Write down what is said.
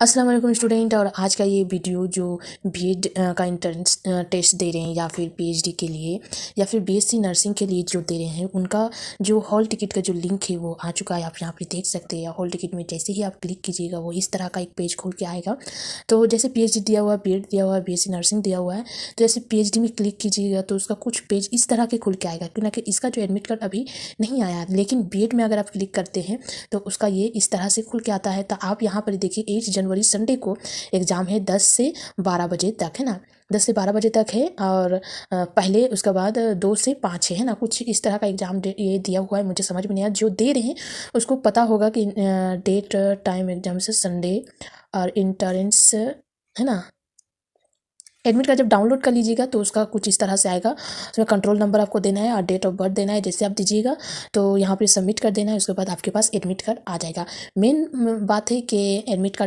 अस्सलाम वालेकुम स्टूडेंट। और आज का ये वीडियो जो बीएड का एंट्रेंस टेस्ट दे रहे हैं या फिर पीएचडी के लिए या फिर बीएससी नर्सिंग के लिए जो दे रहे हैं, उनका जो हॉल टिकट का जो लिंक है वो आ चुका है। आप यहाँ पे देख सकते हैं। हॉल टिकट में जैसे ही आप क्लिक कीजिएगा वो इस तरह का एक पेज खुल के आएगा। तो जैसे पीएचडी दिया हुआ है, बीएड दिया हुआ है, बीएससी नर्सिंग दिया हुआ है, तो जैसे पीएचडी में क्लिक कीजिएगा तो उसका कुछ पेज इस तरह के खुल के आएगा, क्योंकि इसका जो एडमिट कार्ड अभी नहीं आया। लेकिन बीएड में अगर आप क्लिक करते हैं तो उसका ये इस तरह से खुल के आता है। तो आप यहाँ पर देखिए 8 जनवरी संडे को एग्ज़ाम है 10 से 12 बजे तक, है ना। 10 से 12 बजे तक है। और पहले उसके बाद 2 से 5 है ना, कुछ इस तरह का एग्ज़ाम ये दिया हुआ है। मुझे समझ में नहीं आया, जो दे रहे हैं उसको पता होगा कि डेट टाइम एग्ज़ाम से संडे और इंटरेंस, है ना। एडमिट कार्ड जब डाउनलोड कर लीजिएगा तो उसका कुछ इस तरह से आएगा। उसमें कंट्रोल नंबर आपको देना है और डेट ऑफ बर्थ देना है। जैसे आप दीजिएगा तो यहाँ पे सबमिट कर देना है। उसके बाद आपके पास एडमिट कार्ड आ जाएगा। मेन बात है कि एडमिट कार्ड